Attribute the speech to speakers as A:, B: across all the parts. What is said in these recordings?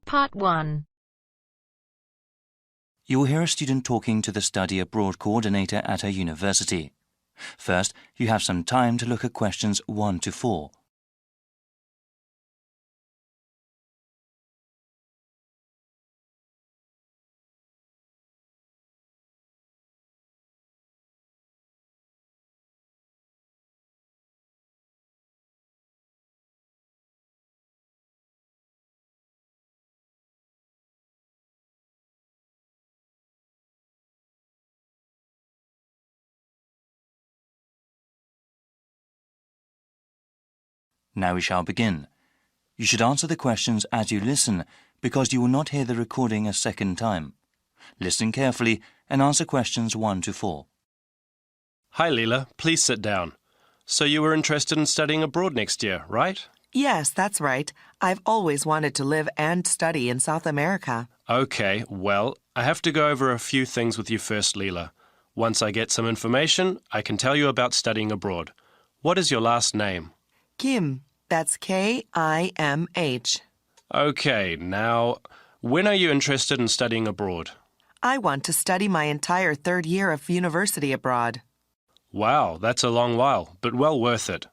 A: Part 1.
B: You will hear a student talking to the study abroad coordinator at her university. First, you have some time to look at questions 1 to 4. Now we shall begin. You should answer the questions as you listen, because you will not hear the recording a second time. Listen carefully and answer questions 1 to 4.
C: Hi, Leela. Please sit down. So you were interested in studying abroad next year, right?
D: Yes, that's right. I've always wanted to live and study in South America.
C: Okay, well, I have to go over a few things with you first, Leela. Once I get some information, I can tell you about studying abroad. What is your last name?
D: Kim. That's K-I-M-H.
C: Okay, now, when are you interested in studying abroad?
D: I want to study my entire third year of university abroad.
C: Wow, that's a long while, but well worth it.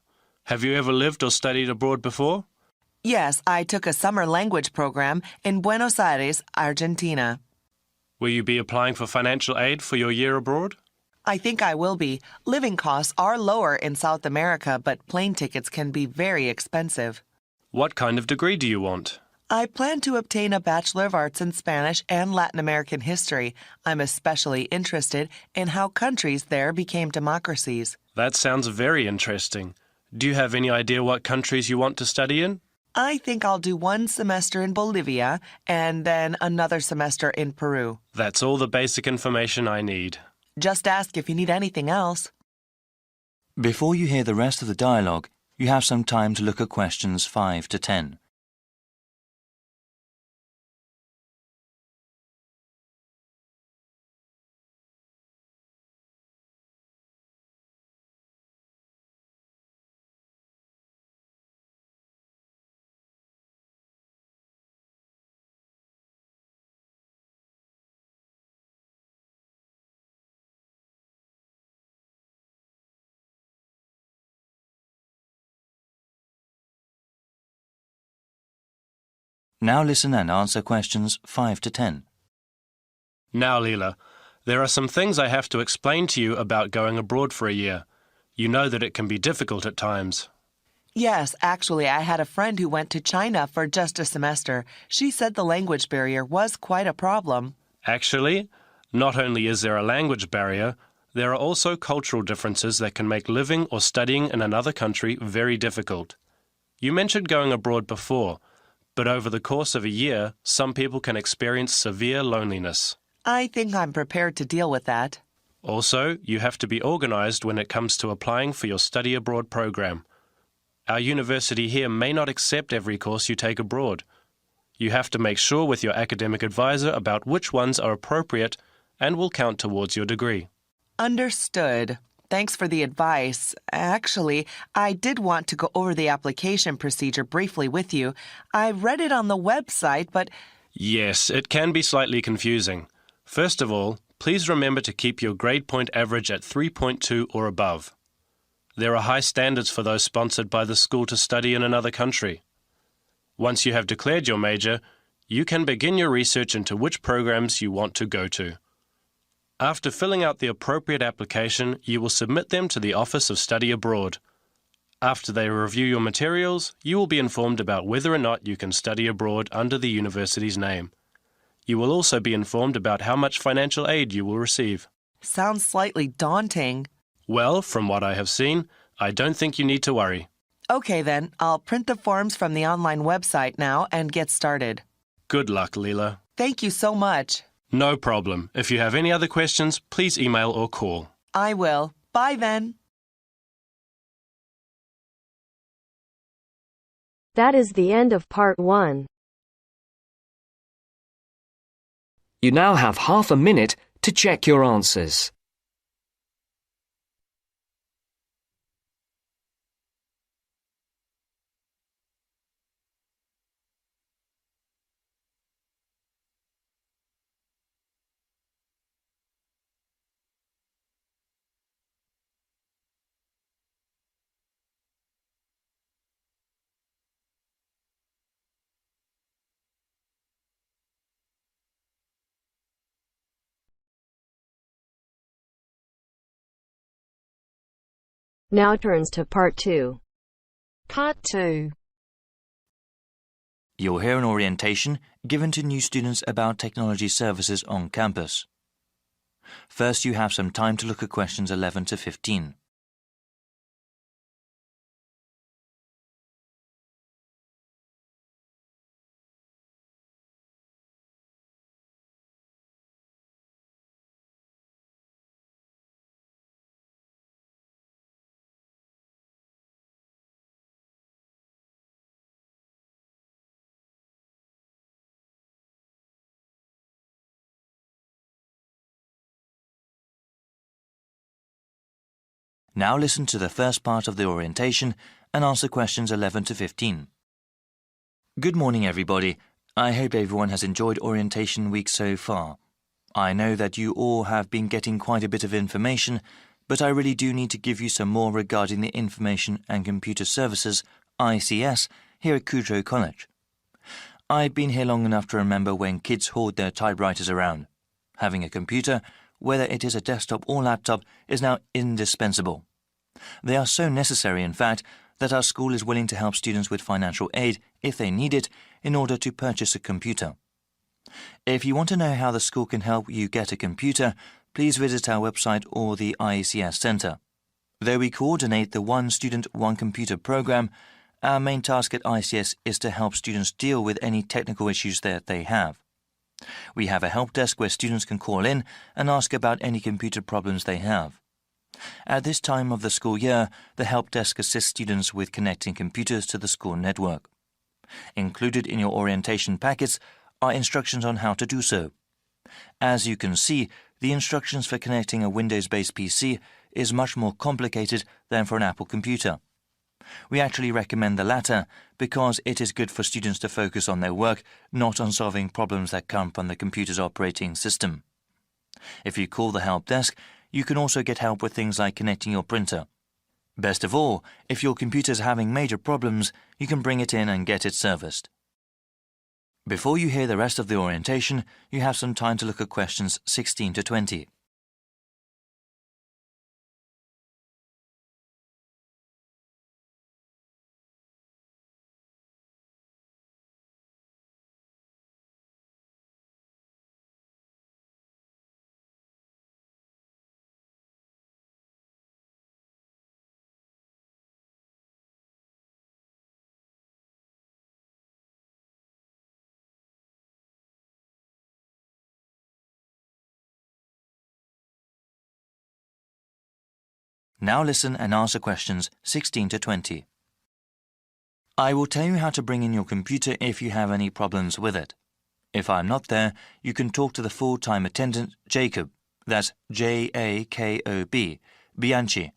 C: Have you ever lived or studied abroad before?
D: Yes, I took a summer language program in Buenos Aires, Argentina.
C: Will you be applying for financial aid for your year abroad?
D: I think I will be. Living costs are lower in South America, but plane tickets can be very expensive.
C: What kind of degree do you want?
D: I plan to obtain a Bachelor of Arts in Spanish and Latin American history. I'm especially interested in how countries there became democracies.
C: That sounds very interesting. Do you have any idea what countries you want to study in?
D: I think I'll do one semester in Bolivia and then another semester in Peru.
C: That's all the basic information I need.
D: Just ask if you need anything else.
B: Before you hear the rest of the dialogue, you have some time to look at questions 5 to 10. Now listen and answer questions 5 to 10.
C: Now, Leela, there are some things I have to explain to you about going abroad for a year. You know that it can be difficult at times.
D: Yes, actually, I had a friend who went to China for just a semester. She said the language barrier was quite a problem.
C: Actually, not only is there a language barrier, there are also cultural differences that can make living or studying in another country very difficult. You mentioned going abroad before, but over the course of a year, some people can experience severe loneliness.
D: I think I'm prepared to deal with that.
C: Also, you have to be organized when it comes to applying for your study abroad program. Our university here may not accept every course you take abroad. You have to make sure with your academic advisor about which ones are appropriate and will count towards your degree.
D: Understood. Thanks for the advice. Actually, I did want to go over the application procedure briefly with you. I read it on the website, but...
C: Yes, it can be slightly confusing. First of all, please remember to keep your grade point average at 3.2 or above. There are high standards for those sponsored by the school to study in another country. Once you have declared your major, you can begin your research into which programs you want to go to. After filling out the appropriate application, you will submit them to the Office of Study Abroad. After they review your materials, you will be informed about whether or not you can study abroad under the university's name. You will also be informed about how much financial aid you will receive.
D: Sounds slightly daunting.
C: Well, from what I have seen, I don't think you need to worry.
D: Okay then, I'll print the forms from the online website now and get started.
C: Good luck, Leela.
D: Thank you so much.
C: No problem. If you have any other questions, please email or call.
D: I will. Bye then.
A: That is the end of part 1. You now have half a minute to check your answers.
E: Now turns to Part 2.
F: Part 2.
B: You'll hear an orientation given to new students about technology services on campus. First, you have some time to look at questions 11 to 15. Now listen to the first part of the orientation and answer questions 11 to 15. Good morning, everybody. I hope everyone has enjoyed orientation week so far. I know that you all have been getting quite a bit of information, but I really do need to give you some more regarding the Information and Computer Services, ICS, here at Kudrow College. I've been here long enough to remember when kids hauled their typewriters around. Having a computer, whether it is a desktop or laptop, is now indispensable. They are so necessary, in fact, that our school is willing to help students with financial aid, if they need it, in order to purchase a computer. If you want to know how the school can help you get a computer, please visit our website or the IECS Centre. Though we coordinate the One Student, One Computer program, our main task at ICS is to help students deal with any technical issues that they have. We have a help desk where students can call in and ask about any computer problems they have. At this time of the school year, the help desk assists students with connecting computers to the school network. Included in your orientation packets are instructions on how to do so. As you can see, the instructions for connecting a Windows-based PC is much more complicated than for an Apple computer. We actually recommend the latter because it is good for students to focus on their work, not on solving problems that come from the computer's operating system. If you call the help desk, you can also get help with things like connecting your printer. Best of all, if your computer is having major problems, you can bring it in and get it serviced. Before you hear the rest of the orientation, you have some time to look at questions 16 to 20. Now listen and answer questions 16 to 20. I will tell you how to bring in your computer if you have any problems with it. If I'm not there, you can talk to the full-time attendant, Jacob. That's Jakob, Bianchi.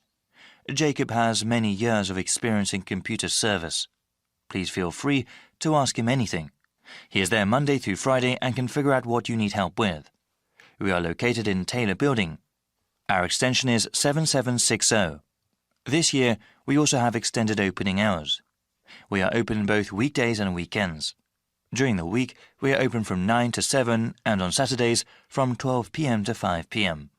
B: Jacob has many years of experience in computer service. Please feel free to ask him anything. He is there Monday through Friday and can figure out what you need help with. We are located in Taylor Building. Our extension is 7760. This year, we also have extended opening hours. We are open both weekdays and weekends. During the week, we are open from 9 to 7 and on Saturdays from 12 p.m. to 5 p.m.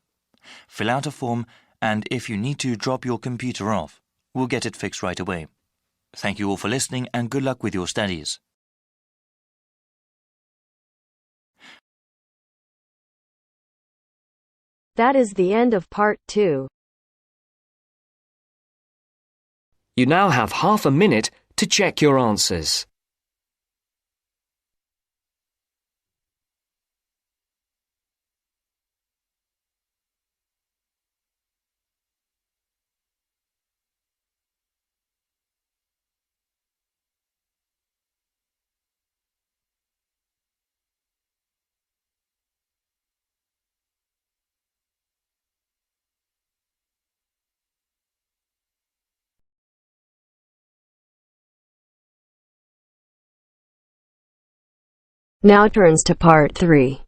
B: Fill out a form and if you need to drop your computer off, we'll get it fixed right away. Thank you all for listening and good luck with your studies.
E: That is the end of Part 2.
A: You now have half a minute to check your answers.
E: Now turns to Part 3.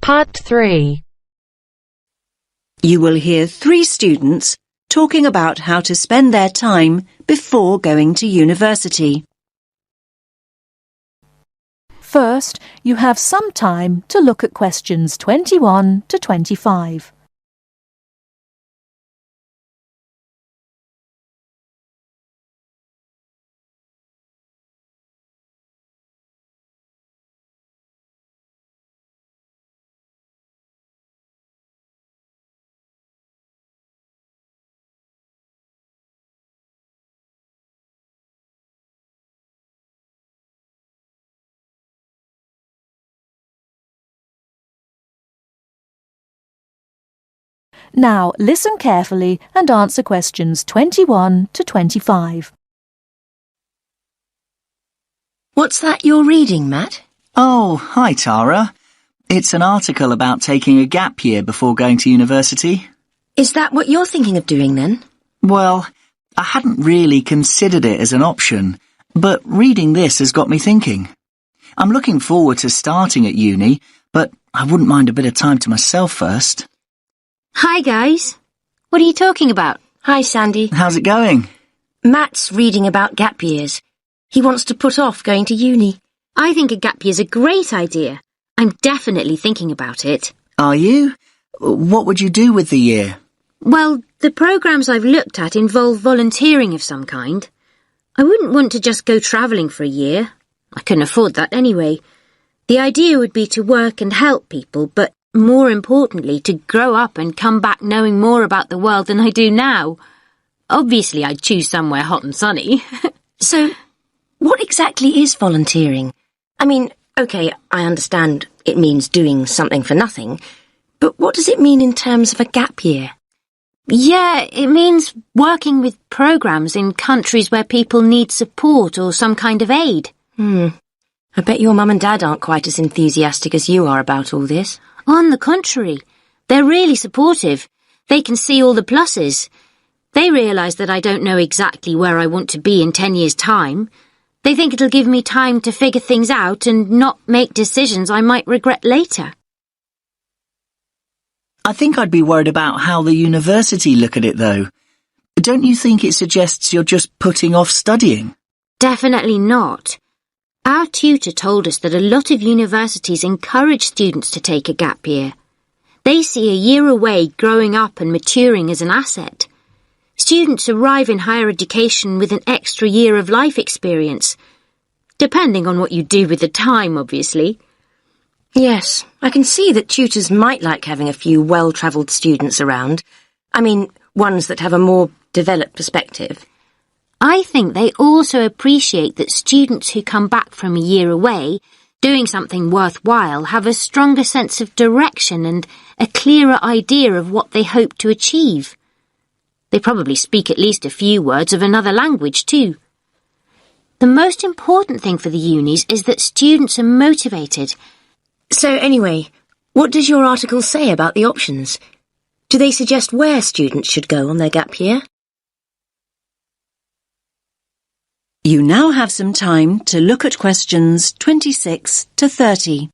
F: Part 3.
G: You will hear 3 students talking about how to spend their time before going to university.
H: First, you have some time to look at questions 21 to 25. Now, listen carefully and answer questions 21 to 25.
I: What's that you're reading, Matt?
J: Oh, hi Tara. It's an article about taking a gap year before going to university.
I: Is that what you're thinking of doing then?
J: Well, I hadn't really considered it as an option, but reading this has got me thinking. I'm looking forward to starting at uni, but I wouldn't mind a bit of time to myself first.
K: Hi, guys. What are you talking about?
I: Hi, Sandy.
J: How's it going?
I: Matt's reading about gap years. He wants to put off going to uni.
K: I think a gap year's a great idea. I'm definitely thinking about it.
J: Are you? What would you do with the year?
K: Well, the programmes I've looked at involve volunteering of some kind. I wouldn't want to just go travelling for a year. I couldn't afford that anyway. The idea would be to work and help people, but more importantly, to grow up and come back knowing more about the world than I do now. Obviously, I'd choose somewhere hot and sunny.
I: So, what exactly is volunteering? I mean, OK, I understand it means doing something for nothing, but what does it mean in terms of a gap year?
K: Yeah, it means working with programmes in countries where people need support or some kind of aid.
I: I bet your mum and dad aren't quite as enthusiastic as you are about all this.
K: On the contrary, they're really supportive. They can see all the pluses. They realise that I don't know exactly where I want to be in 10 years' time. They think it'll give me time to figure things out and not make decisions I might regret later.
J: I think I'd be worried about how the university look at it, though. Don't you think it suggests you're just putting off studying?
K: Definitely not. Our tutor told us that a lot of universities encourage students to take a gap year. They see a year away growing up and maturing as an asset. Students arrive in higher education with an extra year of life experience, depending on what you do with the time, obviously.
I: Yes, I can see that tutors might like having a few well-travelled students around. I mean, ones that have a more developed perspective.
K: I think they also appreciate that students who come back from a year away, doing something worthwhile, have a stronger sense of direction and a clearer idea of what they hope to achieve. They probably speak at least a few words of another language too. The most important thing for the unis is that students are motivated.
I: So anyway, what does your article say about the options? Do they suggest where students should go on their gap year?
G: You now have some time to look at questions 26 to 30.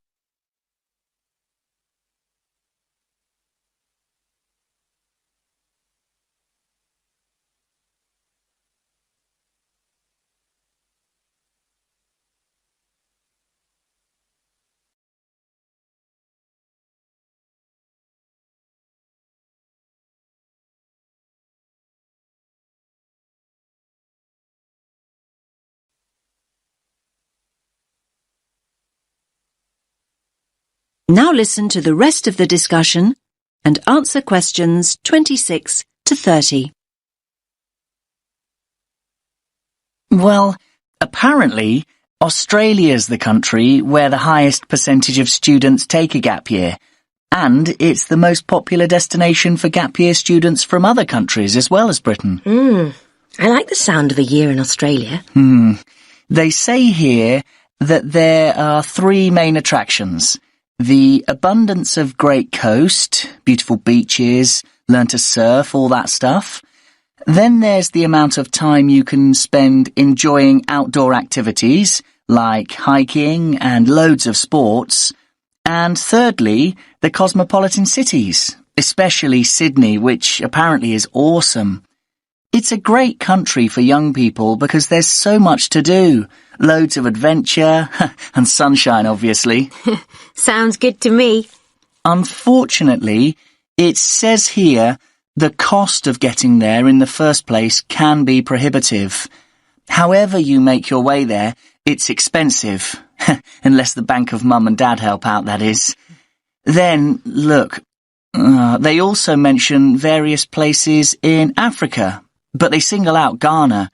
G: Now listen to the rest of the discussion and answer questions 26 to 30.
J: Well, apparently, Australia's the country where the highest percentage of students take a gap year, and it's the most popular destination for gap year students from other countries as well as Britain.
I: I like the sound of a year in Australia.
J: They say here that there are 3 main attractions. The abundance of great coast, beautiful beaches, learn to surf, all that stuff. Then there's the amount of time you can spend enjoying outdoor activities, like hiking and loads of sports. And thirdly, the cosmopolitan cities, especially Sydney, which apparently is awesome. It's a great country for young people because there's so much to do. Loads of adventure and sunshine, obviously.
K: Sounds good to me.
J: Unfortunately, it says here the cost of getting there in the first place can be prohibitive. However you make your way there, it's expensive. Unless the bank of mum and dad help out, that is. Then, look, they also mention various places in Africa, but they single out Ghana.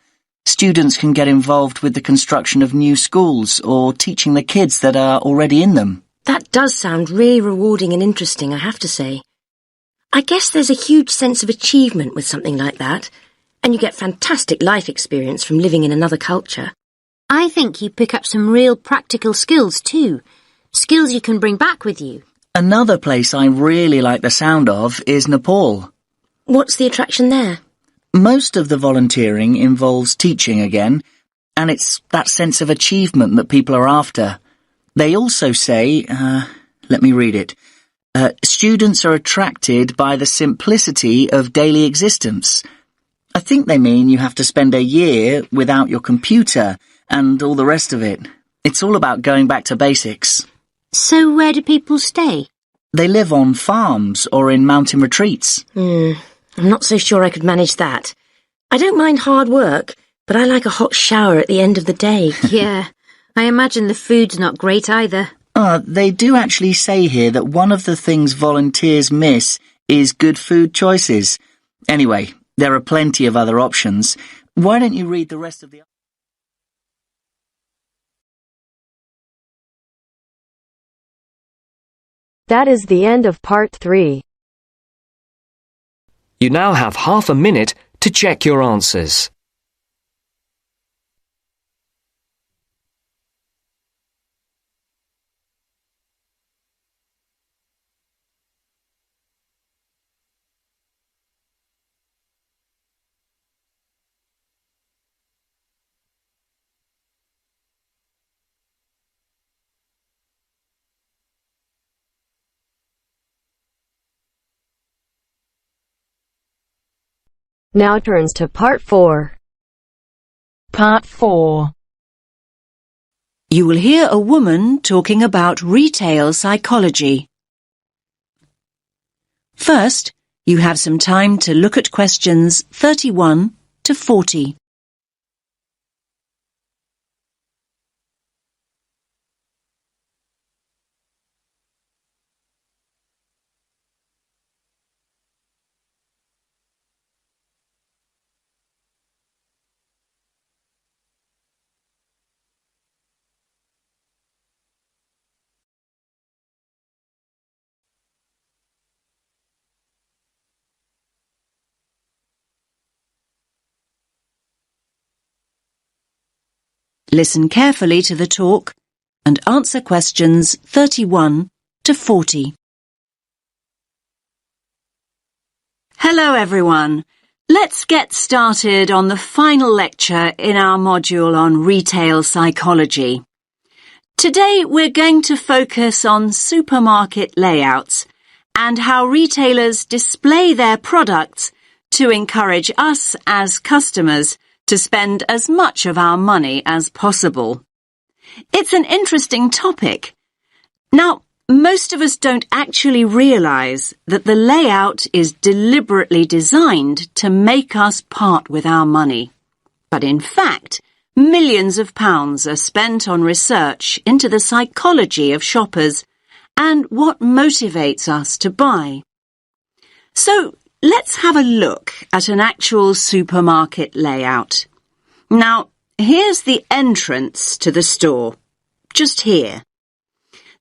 J: Students can get involved with the construction of new schools or teaching the kids that are already in them.
I: That does sound really rewarding and interesting, I have to say. I guess there's a huge sense of achievement with something like that, and you get fantastic life experience from living in another culture.
K: I think you pick up some real practical skills too. Skills you can bring back with you.
J: Another place I really like the sound of is Nepal.
I: What's the attraction there?
J: Most of the volunteering involves teaching again, and it's that sense of achievement that people are after. They also say, let me read it, students are attracted by the simplicity of daily existence. I think they mean you have to spend a year without your computer and all the rest of it. It's all about going back to basics.
K: So where do people stay?
J: They live on farms or in mountain retreats.
I: I'm not so sure I could manage that. I don't mind hard work, but I like a hot shower at the end of the day.
K: Yeah, I imagine the food's not great either.
J: They do actually say here that one of the things volunteers miss is good food choices. Anyway, there are plenty of other options. Why don't you read the rest of the...
E: That is the end of part 3.
A: You now have half a minute to check your answers.
E: Now turns to part 4.
H: Part 4.
G: You will hear a woman talking about retail psychology. First, you have some time to look at questions 31 to 40. Listen carefully to the talk and answer questions 31 to 40. Hello everyone. Let's get started on the final lecture in our module on retail psychology. Today we're going to focus on supermarket layouts and how retailers display their products to encourage us as customers to spend as much of our money as possible. It's an interesting topic. Now, most of us don't actually realize that the layout is deliberately designed to make us part with our money. But in fact, millions of pounds are spent on research into the psychology of shoppers and what motivates us to buy. So, let's have a look at an actual supermarket layout. Now, here's the entrance to the store, just here.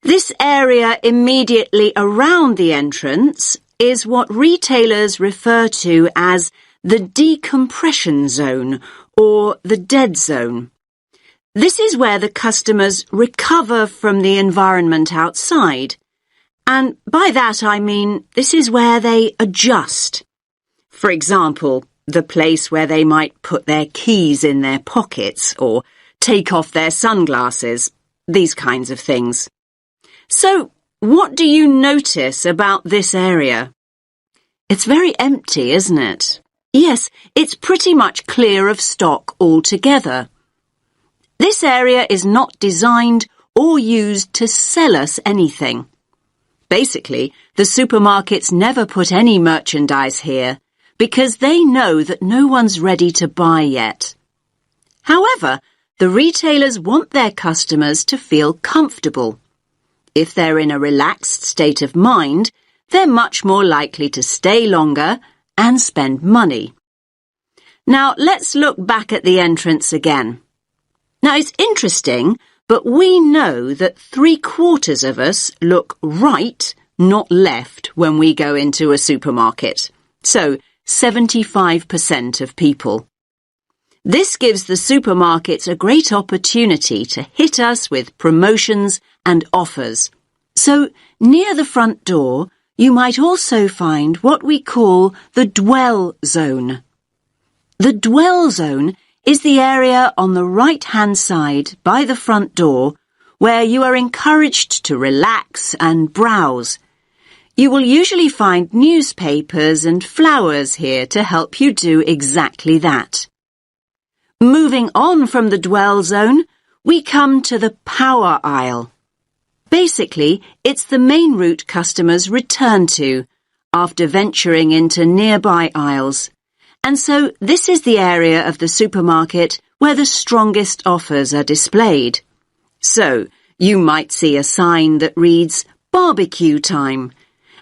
G: This area immediately around the entrance is what retailers refer to as the decompression zone or the dead zone. This is where the customers recover from the environment outside. And by that I mean this is where they adjust. For example, the place where they might put their keys in their pockets or take off their sunglasses, these kinds of things. So, what do you notice about this area? It's very empty, isn't it? Yes, it's pretty much clear of stock altogether. This area is not designed or used to sell us anything. Basically, the supermarkets never put any merchandise here because they know that no one's ready to buy yet. However, the retailers want their customers to feel comfortable. If they're in a relaxed state of mind, they're much more likely to stay longer and spend money. Now, let's look back at the entrance again. Now, it's interesting, but we know that 3/4 of us look right, not left, when we go into a supermarket. So, 75% of people. This gives the supermarkets a great opportunity to hit us with promotions and offers. So, near the front door, you might also find what we call the dwell zone. The dwell zone is the area on the right-hand side by the front door where you are encouraged to relax and browse. You will usually find newspapers and flowers here to help you do exactly that. Moving on from the dwell zone, we come to the power aisle. Basically, it's the main route customers return to after venturing into nearby aisles. And so this is the area of the supermarket where the strongest offers are displayed. So you might see a sign that reads barbecue time,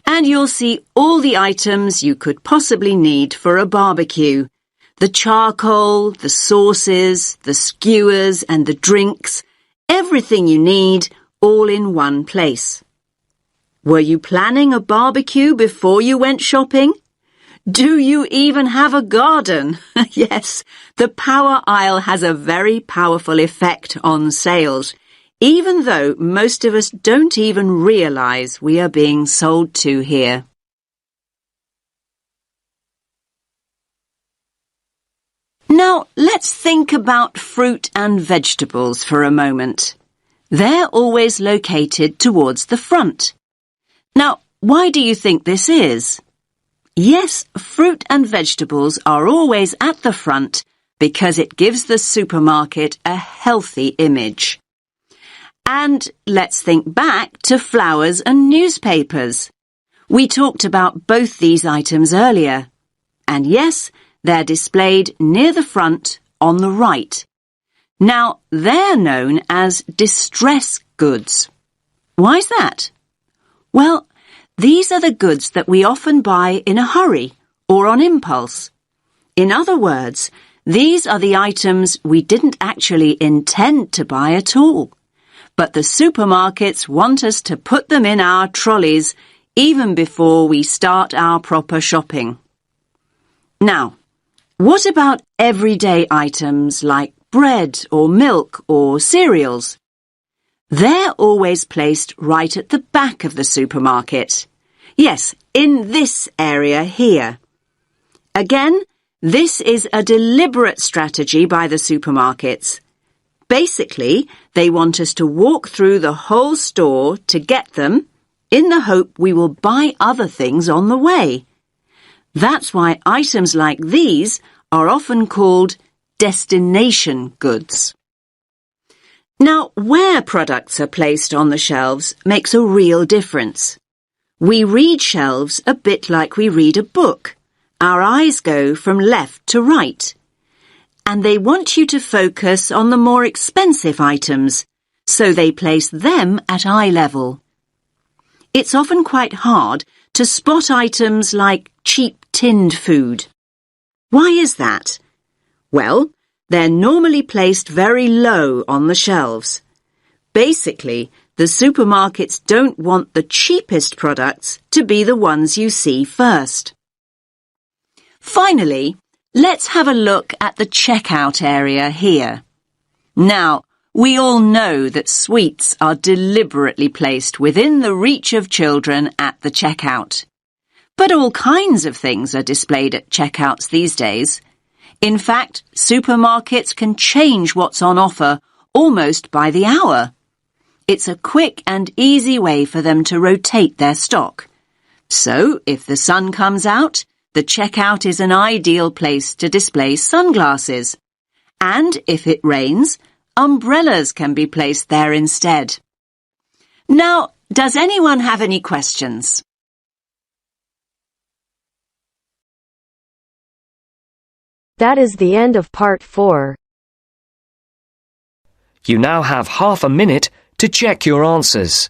G: and you'll see all the items you could possibly need for a barbecue. The charcoal, the sauces, the skewers and the drinks, everything you need, all in one place. Were you planning a barbecue before you went shopping? Do you even have a garden? Yes, the power aisle has a very powerful effect on sales, even though most of us don't even realize we are being sold to here. Now, let's think about fruit and vegetables for a moment. They're always located towards the front. Now, why do you think this is? Yes, fruit and vegetables are always at the front because it gives the supermarket a healthy image. And let's think back to flowers and newspapers. We talked about both these items earlier. And yes, they're displayed near the front on the right. Now, they're known as distress goods. Why's that? Well, these are the goods that we often buy in a hurry or on impulse. In other words, these are the items we didn't actually intend to buy at all. But the supermarkets want us to put them in our trolleys even before we start our proper shopping. Now, what about everyday items like bread or milk or cereals? They're always placed right at the back of the supermarket. Yes, in this area here. Again, this is a deliberate strategy by the supermarkets. Basically, they want us to walk through the whole store to get them in the hope we will buy other things on the way. That's why items like these are often called destination goods. Now, where products are placed on the shelves makes a real difference. We read shelves a bit like we read a book. Our eyes go from left to right. And they want you to focus on the more expensive items, so they place them at eye level. It's often quite hard to spot items like cheap tinned food. Why is that? Well, they're normally placed very low on the shelves. Basically, the supermarkets don't want the cheapest products to be the ones you see first. Finally, let's have a look at the checkout area here. Now, we all know that sweets are deliberately placed within the reach of children at the checkout. But all kinds of things are displayed at checkouts these days. In fact, supermarkets can change what's on offer almost by the hour. It's a quick and easy way for them to rotate their stock. So, if the sun comes out, the checkout is an ideal place to display sunglasses. And if it rains, umbrellas can be placed there instead. Now, does anyone have any questions?
E: That is the end of part 4.
A: You now have half a minute to check your answers.